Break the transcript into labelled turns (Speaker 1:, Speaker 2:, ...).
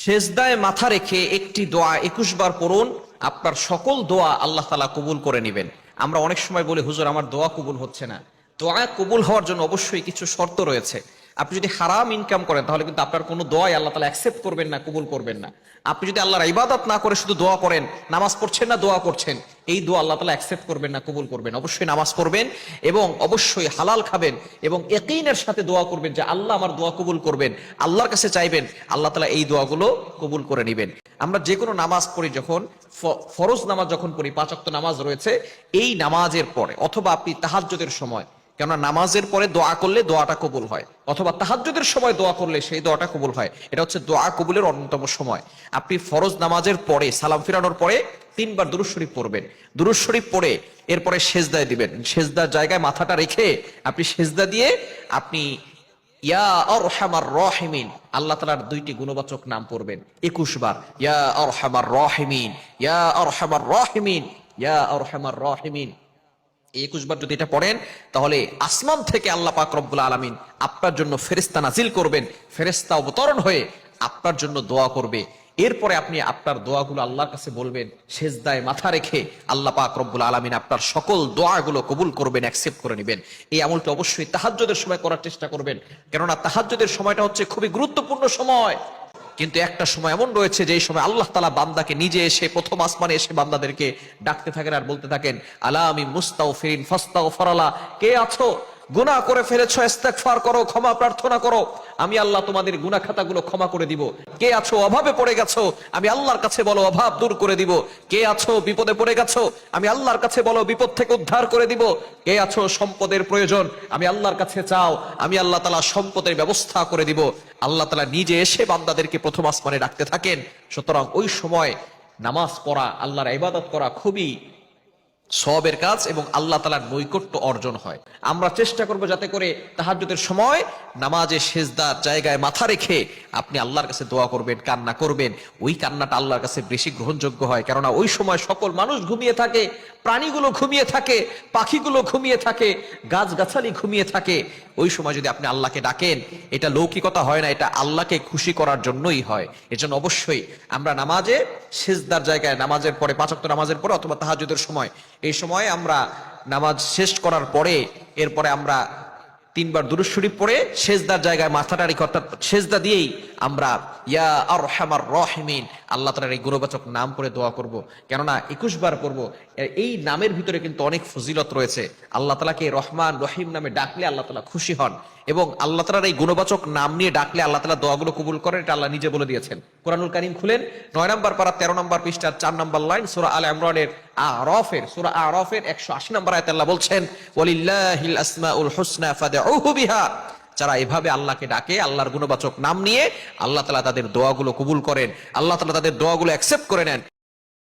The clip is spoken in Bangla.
Speaker 1: সেজদায় মাথা রেখে একটি দোয়া 21 বার পড়ুন, আপনার সকল দোয়া আল্লাহ তাআলা কবুল করে নেবেন। আমরা অনেক সময় বলি, হুজুর আমার দোয়া কবুল হচ্ছে না। দোয়া কবুল হওয়ার জন্য অবশ্যই কিছু শর্ত রয়েছে। আপনি যদি হারাম ইনকাম করেন তাহলে কিন্তু আপনার কোনো দোয়াই আল্লাহ তাআলা অ্যাকসেপ্ট করবেন না, কবুল করবেন না। আপনি যদি আল্লাহর ইবাদত না করে শুধু দোয়া করেন, নামাজ পড়ছেন না দোয়া করছেন, এই দোয়া আল্লাহ তাআলা অ্যাকসেপ্ট করবেন না, কবুল করবেন। অবশ্যই নামাজ পড়বেন এবং অবশ্যই হালাল খাবেন এবং ইয়াকিনের সাথে দোয়া করবেন যে আল্লাহ আমার দোয়া কবুল করবেন। আল্লাহর কাছে চাইবেন, আল্লাহ তাআলা এই দোয়াগুলো কবুল করে নেবেন। আমরা যে কোনো নামাজ পড়ি, যখন ফরজ নামাজ যখন পড়ি, 5 ওয়াক্ত নামাজ রয়েছে, এই নামাজের পরে অথবা আপনি তাহাজ্জুদের সময়, কেননা নামাজের পরে দোয়া করলে দোয়াটা কবুল হয়, অথবা তাহাজ্জুদের সময় দোয়া করলে সেই দোয়াটা কবুল হয়। এটা হচ্ছে দোয়া কবুলের অন্যতম সময়। আপনি ফরজ নামাজের পরে সালাম ফিরানোর পরে 3 বার দুরূদ শরীফ পড়বেন। দুরূদ শরীফ পড়ে এরপরে সেজদায় দিবেন। সেজদার জায়গায় মাথাটা রেখে আপনি সেজদা দিয়ে আপনি ইয়া আরহামার রাহিমিন, আল্লাহ তাআলার 2টি গুণবাচক নাম পড়বেন 21 বার। ইয়া আরহামার রাহিমিন, ইয়া আরহামার রাহিমিন, ইয়া আরহামার রাহিমিন। 21 বার যদি এটা পড়েন, তাহলে আসমান থেকে আল্লাহ পাক রব্বুল আলামিন আপনার জন্য ফেরেশতা নাজিল করবেন। ফেরেশতা অবতরণ হয়ে আপনার জন্য দোয়া করবে। এরপরে আপনি আপনার দোয়াগুলো আল্লাহর কাছে বলবেন, সেজদায় মাথা রেখে আল্লাহ পাক রব্বুল আলামিন আপনার সকল দোয়াগুলো কবুল করবেন, অ্যাকসেপ্ট করে নেবেন। এই আমলটা অবশ্যই তাহাজ্জুদের সময় করার চেষ্টা করবেন, কেননা তাহাজ্জুদের সময়টা হচ্ছে খুবই গুরুত্বপূর্ণ সময়। কিন্তু একটা সময় এমন রয়েছে যে সময় আল্লাহ তাআলা বান্দাকে নিজে এসে প্রথম আসমানে এসে বান্দাদেরকে ডাকতে থাকেন আর বলতে থাকেন, আলা আমি মুস্তাগফিরিন ফাস্তাগফিরালা, কে আছো গুনাহ করে ফেলেছো, ইস্তেগফার করো, ক্ষমা প্রার্থনা করো, আমি আল্লাহ তোমাদের গুনাহ খাতাগুলো ক্ষমা করে দিব। কে আছো অভাবে পড়ে গেছো, আমি আল্লাহর কাছে বলো অভাব দূর করে দিব। কে আছো বিপদে পড়ে গেছো, আমি আল্লাহর কাছে বলো বিপদ থেকে উদ্ধার করে দিব। কে আছো সম্পদের প্রয়োজন, আমি আল্লাহর কাছে চাও, আমি আল্লাহ তাআলা সম্পদের ব্যবস্থা করে দিব। আল্লাহ তাআলা নিজে এসে বান্দাদেরকে প্রথম আসমানে ডাকতে থাকেন। সুতরাং ওই সময় নামাজ পড়া, আল্লাহর ইবাদত করা খুবই সওয়াবের কাজ এবং আল্লাহ তাআলার নৈকট্য অর্জন হয়। আমরা চেষ্টা করব যাতে করে তাহাজ্জুদের সময় নামাজে সেজদার জায়গায় মাথা রেখে আপনি আল্লাহর কাছে দোয়া করবেন, কান্না করবেন। ওই কান্নাটা আল্লাহর কাছে বেশি গ্রহণযোগ্য হয়, কেননা ওই সময় সকল মানুষ ঘুমিয়ে থাকে, প্রাণীগুলো ঘুমিয়ে থাকে, পাখিগুলো ঘুমিয়ে থাকে, গাছগাছালি ঘুমিয়ে থাকে। ওই সময় যদি আপনি আল্লাহকে ডাকেন, এটা লৌকিকতা হয় না, এটা আল্লাহকে খুশি করার জন্যই হয়। এজন্য অবশ্যই আমরা নামাজে সেজদার জায়গায়, নামাজের পরে 5 ওয়াক্ত নামাজের পরে অথবা তাহাজ্জুদের সময়, এই সময় আমরা নামাজ শেষ করার পরে এরপরে আমরা 3 বার দুরূদ শরীফ পড়ে সেজদার জায়গায় মাথাটা রেখে, অর্থাৎ সেজদা দিয়েই আমরা ইয়া আরহামার রাহিমিন, আল্লাহ তাআলার এই গুণবাচক নাম করে দোয়া করব। কেননা 21 বার পড়ব। এই নামের ভিতরে কিন্তু অনেক ফজিলত রয়েছে। আল্লাহ তাআলাকে রহমান রহিম নামে ডাকলে আল্লাহ তাআলা খুশি হন, এবং আল্লাহ তাআলার এই গুণবাচক নাম নিয়ে ডাকলে আল্লাহ তাআলা দোয়াগুলো কবুল করেন। এটা আল্লাহ নিজে বলে দিয়েছেন। কোরআনুল কারীম খুলেন 9 নম্বর পারা 13 নম্বর পৃষ্ঠার 4 নম্বর লাইন, সূরা আলে ইমরানের সূরা আরাফের 180 নম্বর আয়াতে আল্লাহ বলছেন, ওয়ালিল্লাহিল আসমাউল হুসনা ফাদউহু বিহা। যারা এভাবে আল্লাহকে ডাকে, আল্লাহর গুণবাচক নাম নিয়ে, আল্লাহ তাআলা তাদের দোয়াগুলো কবুল করেন, আল্লাহ তাআলা তাদের দোয়াগুলো অ্যাকসেপ্ট করে নেন।